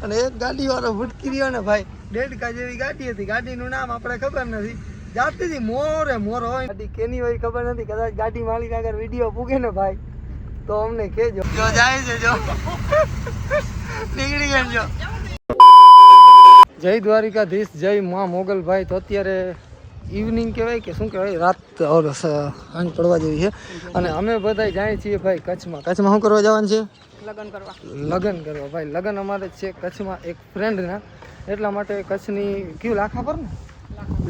અને એક ગાડીવાળો ભટકી રહ્યો ને ભાઈ, ડેડકા જેવી ગાડી હતી, ગાડીનું નામ આપણે ખબર નથી, જાતી હતી મોરે મોરો હોય, ગાડી કેની હોય ખબર નથી, કદાચ ગાડી માલિક આગળ વિડીયો પૂગે ને ભાઈ તો અમને કહેજો. જો જાય છે, જો નીકળી ગયો. જય દ્વારિકાધીશ, જય મા મોગલ ભાઈ. તો અત્યારે ઇવનિંગ કહેવાય કે શું કહેવાય, રાત સાંજ પડવા જેવી છે અને અમે બધા જાય છીએ ભાઈ કચ્છમાં. કચ્છમાં શું કરવા જવાનું છે? લગ્ન કરવા ભાઈ. લગ્ન અમારે છે કચ્છમાં એક ફ્રેન્ડના, એટલા માટે કચ્છની કયું લાખાપર ને,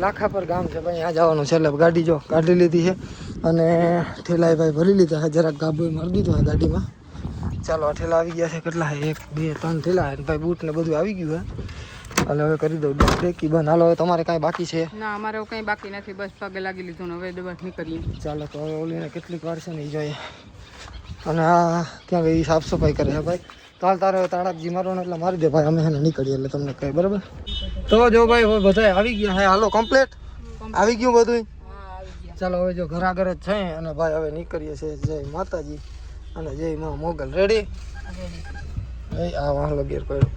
લાખાપર ગામ છે ભાઈ, ત્યાં જવાનું છે. એટલે ગાડી જો કાઢી લીધી છે અને ઠેલાએ ભાઈ ભરી લીધા છે, જરાક ગાભોએ મારી દીધું આ ગાડીમાં. ચાલો આ ઠેલા આવી ગયા છે, કેટલા છે 1 2 3 ઠેલા છે ભાઈ, બૂટ ને બધું આવી ગયું છે. અને હવે કરી દઉં બ્રેકી બંધ. હાલો હવે તમારે કાંઈ બાકી છે? ના અમારે કંઈ બાકી નથી, બસ પગે લાગી લીધું ને હવે બસ નીકળીએ. ચાલો તો હવે ઓલીને કેટલીક વાર છે ને એ જોઈએ. અને આ ક્યાં ગઈ સાફ સફાઈ કરે છે ભાઈ. કાલ તારે તાળાકજી મારો ને એટલે મારી દે ભાઈ, અમે એને નીકળીએ એટલે તમને કહે બરાબર. તો જો ભાઈ હવે બધા આવી ગયા હે, હાલો કમ્પ્લીટ આવી ગયું બધું. ચાલો હવે જો ઘર આગળ જ છે અને ભાઈ હવે નીકળીએ છીએ. જય માતાજી અને જય મા મોગલ. રેડી? આ વાહલો ગેર પડ્યો.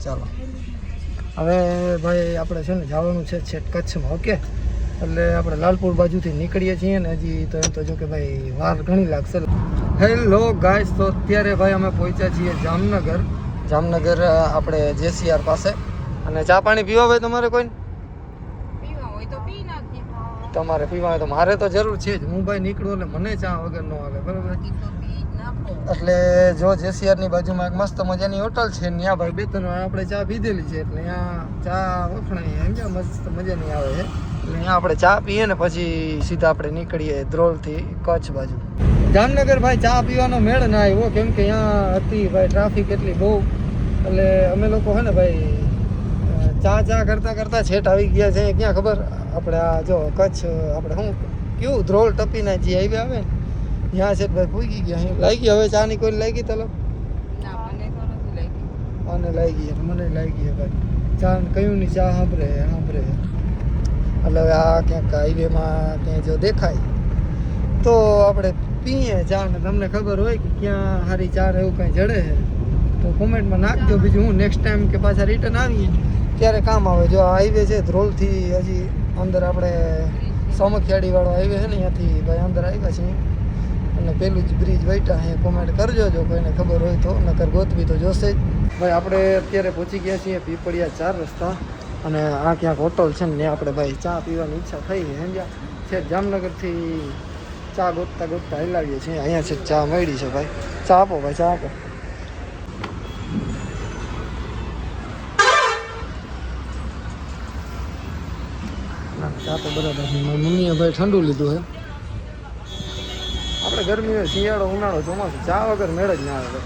ચાલો હવે ભાઈ આપણે છે ને જવાનું છે છેક કચ્છમાં. ઓકે, એટલે આપણે લાલપુર બાજુથી નીકળીએ છીએ ને હજી તો એમ તો જો કે ભાઈ વાર ઘણી લાગશે. હેલો ગાઈસ, તો અત્યારે ભાઈ અમે પહોંચ્યા છીએ જામનગર. જામનગર આપણે JCR પાસે. અને ચા પાણી પીવા ભાઈ તમારે કોઈ? તમારે પીવા હોય તો મારે તો જરૂર છે જ. હું ભાઈ નીકળું એટલે મને ચા વગર ન આવે બરાબર. એટલે જો JCR ની બાજુમાં એક મસ્ત મજાની હોટલ છે, ત્યાં ભાઈ 2 3 વાર આપણે ચા પીધેલી છે, એટલે ત્યાં ચા વખણાય સમજ્યા, મસ્ત મજાની આવે છે. એટલે ત્યાં આપણે ચા પીએ ને પછી સીધા આપણે નીકળીએ ધ્રોલથી કચ્છ બાજુ. જામનગર ભાઈ ચા પીવાનો મેળ ના આવ્યો, કેમ કે ત્યાં હતી ભાઈ ટ્રાફિક એટલી બહુ. એટલે અમે લોકો હે ને ભાઈ ચા કરતા કરતા છેટ આવી ગયા છે ક્યાં ખબર, આપણે આ જો કચ્છ આપણે શું કેવું ધ્રોલ ટપીને જે હાઈવે આવે ને ત્યાં છે ભાઈ પૂગી ગયા. અહીં લાગી હવે ચા ની કોઈ લાગી તલો? અને લાગી મને લાગી ભાઈ ચા કયું ની ચા સાંભળે. એટલે હવે આ ક્યાંક હાઈવેમાં ક્યાંય જો દેખાય તો આપણે પીએ ચા ને. તમને ખબર હોય કે ક્યાં સારી ચા ને એવું કાંઈ જડે છે તો કોમેન્ટમાં નાખજો. બીજું હું નેક્સ્ટ ટાઈમ કે પાછા રિટર્ન આવીએ ત્યારે કામ આવે. જો આ હાઈવે છે ધ્રોલથી હજી અંદર આપણે સમખિયાળીવાળો હાઈવે છે ને ત્યાંથી ભાઈ અંદર આવ્યા છીએ અને પેલું જ બ્રિજ વૈટા છે. કોમેન્ટ કરજો જો કોઈને ખબર હોય તો, નકર ગોતવી તો જોશે જ ભાઈ. આપણે અત્યારે પહોંચી ગયા છીએ પીપળિયા 4 રસ્તા અને આ ક્યાંક હોટલ છે ને આપણે ભાઈ ચા પીવાની ઈચ્છા થઈ છે સમજ્યા. છે જામનગરથી ચા ગોતતા હલાવીએ છીએ. અહીંયા છે ચા મળી છે ભાઈ. ચા આપો ભાઈ, ચા આપો. ચા તો બરાબર. મમ્મીએ ભાઈ ઠંડુ લીધું છે. આપણે ગરમી હોય, શિયાળો ઉનાળો ચોમાસું, ચા વગર મેળ જ ના આવે.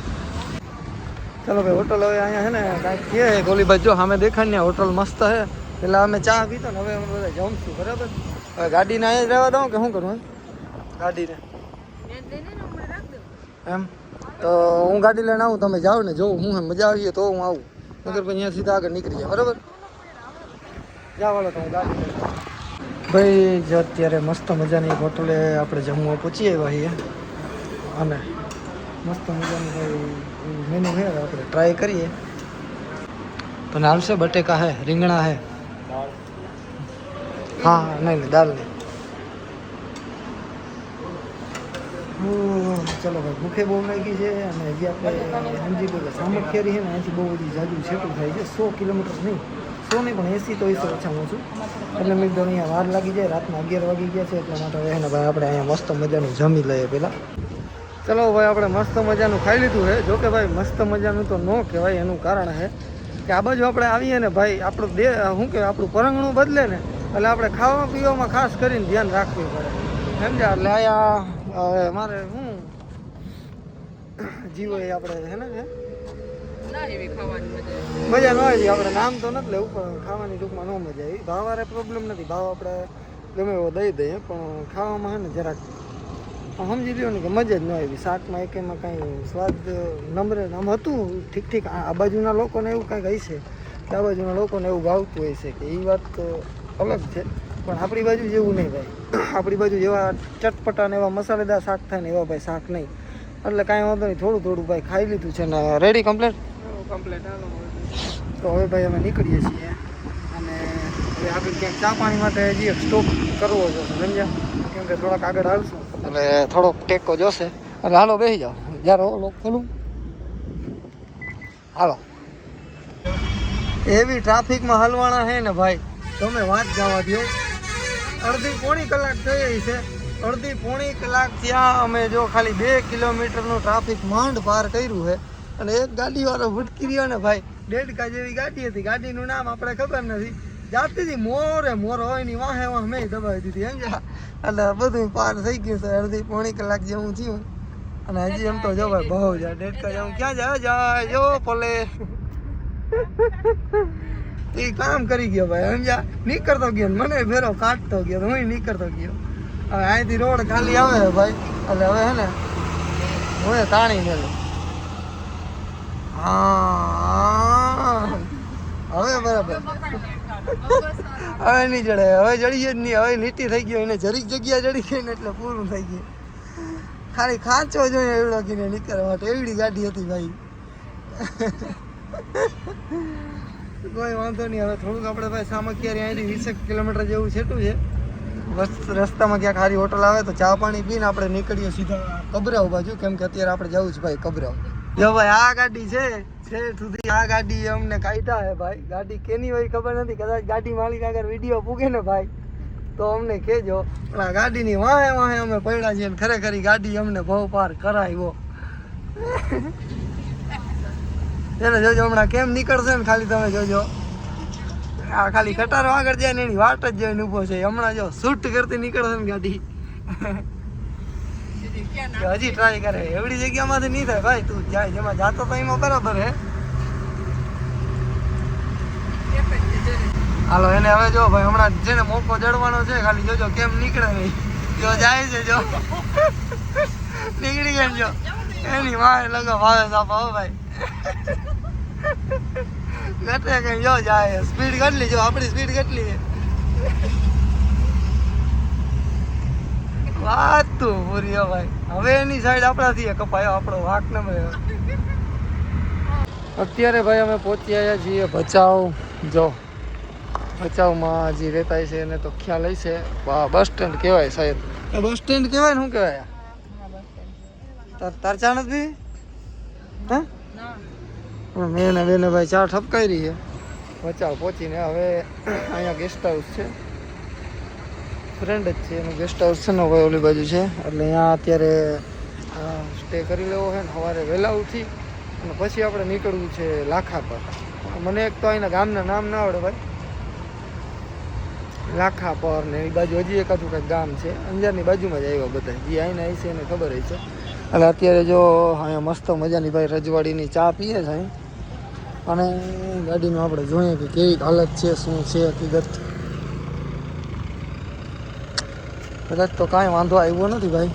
ચાલો ભાઈ હોટલ હવે અહીંયા છે ને કાંઈક કહે ગોલીબાઈ જો સામે દેખાય ને હોટલ મસ્ત છે. એટલે અમે ચા પીતો ને હવે અમે બધા જમશું બરાબર. હવે ગાડીને અહીંયા જ રહેવા દઉં કે શું કરું? ગાડીને એમ તો હું ગાડી લઈને આવું, તમે જાઓ ને જોઉં હું મજા આવીએ તો હું આવું, નગર પછી અહીંયા સીધા આગળ નીકળી જાય બરાબર. જાઓ વાળો તો હું ગાડી લઈને ભાઈ. જો અત્યારે મસ્ત મજાની હોટલે આપણે જમવા પહોંચી આવ્યા છીએ અને મસ્ત મજાનું ભાઈ મેનુ છે, આપણે ટ્રાય કરીએ. તો હાલશે? બટેકા હે, રીંગણા હે, હા નહીં દાલ નહીં. ચલો ભાઈ ભૂખે બહુ લાગી છે અને હજી આપણે સમજી લો કે સામખિયારી છે ને અહીંથી બહુ બધી જાજુ છેટું થાય છે. 100 કિલોમીટર નહીં, 100 નહીં પણ 80 તો 100 ઓછામાં ઓછું. એટલે મેં કીધું અહીંયા વાર લાગી જાય, રાતના 11 વાગી ગયા છે એટલા માટે હવે ને ભાઈ આપણે અહીંયા મસ્ત મજાનું જમી લઈએ પહેલાં. ચલો ભાઈ આપણે મસ્ત મજાનું ખાઈ લીધું છે. જોકે ભાઈ મસ્ત મજાનું તો ન કહેવાય, એનું કારણ છે કે આ બાજુ આપણે આવીએ ને ભાઈ આપણું શું કહેવાય આપણું પરંગણું બદલે ને એટલે આપણે ખાવા પીવામાં ખાસ કરીને ધ્યાન રાખવું પડે સમજ્યા. એટલે અહીંયા મારે શું જીવો એ આપણે હે ને મજા ન આવી. આપણે નામ તો નથી લેવું પણ ખાવાની ટૂંકમાં ન મજા આવી. ભાવવાળે પ્રોબ્લેમ નથી, ભાવ આપણે ગમે એવો દઈ દઈએ પણ ખાવામાં છે ને જરાક સમજી લ્યો ને કે મજા જ ન આવી. શાકમાં એકેમાં કાંઈ સ્વાદ નમરે આમ હતું ઠીક. આ બાજુના લોકોને એવું કાંઈક હશે કે આ બાજુના લોકોને એવું ભાવતું હોય છે કે એ વાત તો અલગ છે, પણ આપણી બાજુ જેવું નહીં ભાઈ. આપણી બાજુ જેવા ચટપટા ને એવા મસાલેદાર શાક થાય ને એવા ભાઈ શાક નહીં. એટલે કાંઈ વાંધો નહીં, થોડું થોડું ભાઈ ખાઈ લીધું છે ને રેડી કમ્પ્લીટ. કમ્પ્લીટ હાલો તો હવે ભાઈ અમે નીકળીએ છીએ અને હવે આગળ ક્યાંક ચા પાણી માટે હજી એક સ્ટોપ કરવો જોશે સમજ્યા, કેમ કે થોડાક આગળ આવશું એટલે થોડોક ટેકો જોશે. એટલે હાલો બેસી જાઓ, જ્યારે લોક ખોલું હાલો. એવી ટ્રાફિકમાં હલવાના છે ને ભાઈ તમે વાત જવા દો. અડધી પોણી કલાક થઈ છે, અડધી પોણી કલાક ત્યાં અમે જો ખાલી 2 કિલોમીટરનું ટ્રાફિક માંડ પાર કર્યું છે અને એક ગાડીવાળો ભટકી રહ્યો ને ભાઈ, ડેડકા જેવી ગાડી હતી, ગાડીનું નામ આપણે ખબર નથી, જાતી હતી મોર હોય ની વાહે વાહ મેં દબાવી દીધી સમજ્યા. એટલે બધું પાર થઈ ગયું છે, અડધી પોણી કલાક જેવું થયું અને હજી એમ તો જો ભાઈ બહુ જાય ડેડકા જેવું ક્યાં જાય જો પોલે એ કામ કરી ગયો ભાઈ સમજ્યા, નીકળતો ગયો મને ફેરો કાઢતો ગયો હું નીકળતો ગયો. હવે અહીંથી રોડ ખાલી આવે ભાઈ એટલે હવે હે ને હું તાણી મેળું. હા હવે બરાબર હવે નહીં ચડે, હવે ચડીએ જ નહીં, હવે લીટી થઈ ગયો, એને જરીક જગ્યા ચડી ગઈ ને એટલે પૂરું થઈ ગયું. ખાલી ખાંચો જોઈએ એવડો કીને નીકળવા માટે, એવડી ગાડી હતી ભાઈ. કોઈ વાંધો નહીં, હવે થોડુંક આપણે ભાઈ સામખિયારી અહીંથી 20 કિલોમીટર જેવું છેટું છે. બસ રસ્તામાં ક્યાંક સારી હોટલ આવે તો ચા પાણી પીને આપણે નીકળીએ સીધા કબરાવ બાજુ, કેમ કે અત્યારે આપણે જવું છે ભાઈ કબરાવ. જો ભાઈ આ ગાડી છે સુધી આ ગાડી અમને કાઢ્યા હે ભાઈ, ગાડી કેની હોય ખબર નથી, કદાચ ગાડી માલિક આગળ વિડીયો પૂગે ને ભાઈ તો અમને કહેજો, પણ આ ગાડીની વાહે વાહે અમે પડ્યા છીએ ને ખરેખર ગાડી અમને બહુ પાર કરાવ્યો. એને જોજો હમણાં કેમ નીકળશે ને ખાલી તમે જોજો, આ ખાલી કટારો આગળ જાય ને એની વાટ જ જોઈને ઊભો છે, હમણાં જો શૂટ કરતી નીકળશે ને ગાડી. હજી ટ્રાય કરે, એવડી જગ્યામાંથી નહીં થાય ભાઈ, તું જાય જેમાં જાતો તો એમાં બરાબર હે. હાલો એને હવે જો ભાઈ હમણાં છે ને મોકો જડવાનો છે, ખાલી જોજો કેમ નીકળે નહીં, જો જાય છે જો નીકળી ગયા જો એની વાહે લગો ભાવે સાપા હો ભાઈ. ઘટે કઈ જો જાય, સ્પીડ કેટલી જો આપણી સ્પીડ કેટલી છે વાત તું પૂરી હો ભાઈ. હવે એની સાઈડ આપણાથી કપાયો, આપણો વાક ન મળ્યો. અત્યારે ભાઈ અમે પહોંચી આવ્યા છીએ ભચાઉ. જો ભચાઉમાં હજી રહેતા છે એને તો ખ્યાલ હશે, બસ સ્ટેન્ડ કહેવાય શાયદ, બસ સ્ટેન્ડ કહેવાય ને શું કહેવાય? તાર ચા નથી હે? મેં ને બેને ભાઈ ચા ઠપકાઈ રહી છે. ભચાઉ પહોંચીને હવે અહીંયા ગેસ્ટ હાઉસ છે, ફ્રેન્ડ જ છે એનું ગેસ્ટ હાઉસ છે ને ભાઈ ઓલી બાજુ છે, એટલે અહીંયા અત્યારે સ્ટે કરી લેવો છે ને સવારે વહેલા ઉઠી અને પછી આપણે નીકળવું છે લાખા પર. મને એક તો અહીંના ગામના નામ ના આવડે ભાઈ, લાખા પર ને એ બાજુ હજી એકાદું કંઈક ગામ છે, અંજારની બાજુમાં જ આવ્યા બધા, જે અહીંના આવી છે એને ખબર હોય છે. એટલે અત્યારે જો અહીંયા મસ્ત મજાની ભાઈ રજવાડીની ચા પીએ છે અહીં, અને ગાડીનું આપણે જોઈએ કે કેવી હાલત છે, શું છે હકીકત. કદાચ તો કાંઈ વાંધો આવ્યો નથી ભાઈ,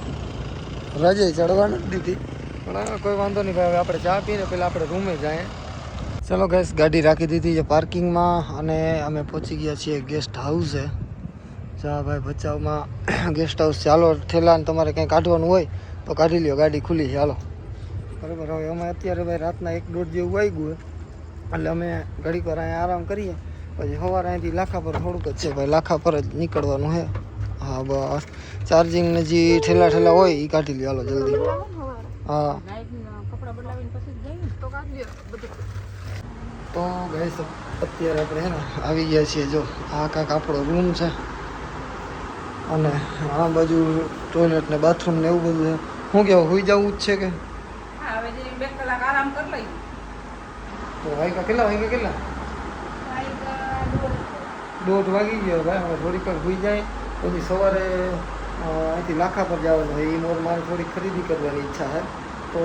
રજે ચડવા નથી દીધી, પણ કોઈ વાંધો નહીં ભાઈ. હવે આપણે ચા પીને પહેલાં આપણે રૂમે જાય. ચલો ગેસ ગાડી રાખી દીધી છે પાર્કિંગમાં અને અમે પહોંચી ગયા છીએ ગેસ્ટ હાઉસે. ચા ભાઈ ભચાઉમાં ગેસ્ટ હાઉસ છે. હાલો ઠેલાને તમારે કંઈ કાઢવાનું હોય તો કાઢી લ્યો, ગાડી ખુલ્લી છે હાલો. બરાબર, હવે અમે અત્યારે ભાઈ રાતના 1-1:30 જેવું આવી ગયું એટલે અમે ઘડીક વાર અહીંયા આરામ કરીએ, પછી સવારે અહીંથી લાખા પર થોડુંક જ છે ભાઈ, લાખા પર જ નીકળવાનું છે. હા બસ ચાર્જિંગને જે ઠેલા હોય એ કાઢી લ્યો હાલો જલ્દી. હા તો ગઈસ અત્યારે આપણે હે ને આવી ગયા છીએ. જો આ કાંક આપણો રૂમ છે અને આ બાજુ ટોયલેટ ને બાથરૂમ ને એવું બધું છે. શું કહેવું, સુઈ જવું જ છે કે? તો વાગ્યા કેટલા? 1:30 વાગી ગયો ભાઈ. હવે થોડીક વાર સુઈ જાય પછી સવારે અહીંથી લાખા પર જવાનું હોય, એ મોર મારે થોડીક ખરીદી કરવાની ઈચ્છા છે, તો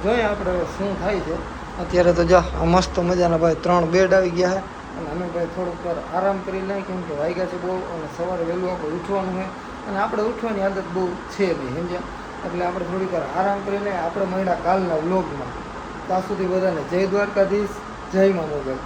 જોઈએ આપણે શું થાય છે. અત્યારે તો જા મસ્ત મજાના ભાઈ 3 બેડ આવી ગયા છે અને અમે ભાઈ થોડુંક વાર આરામ કરી લઈએ, કેમ કે વાગ્યા છે બહુ અને સવારે વહેલું આપણે ઉઠવાનું હોય અને આપણે ઉઠવાની આદત બહુ છે નહીં સમજ્યા, એટલે આપણે થોડીક વાર આરામ કરી લઈએ. આપણે મળ્યા કાલના વ્લોગમાં. ત્યાં સુધી બધાને જય દ્વારકાધીશ, જય મા મોગલ.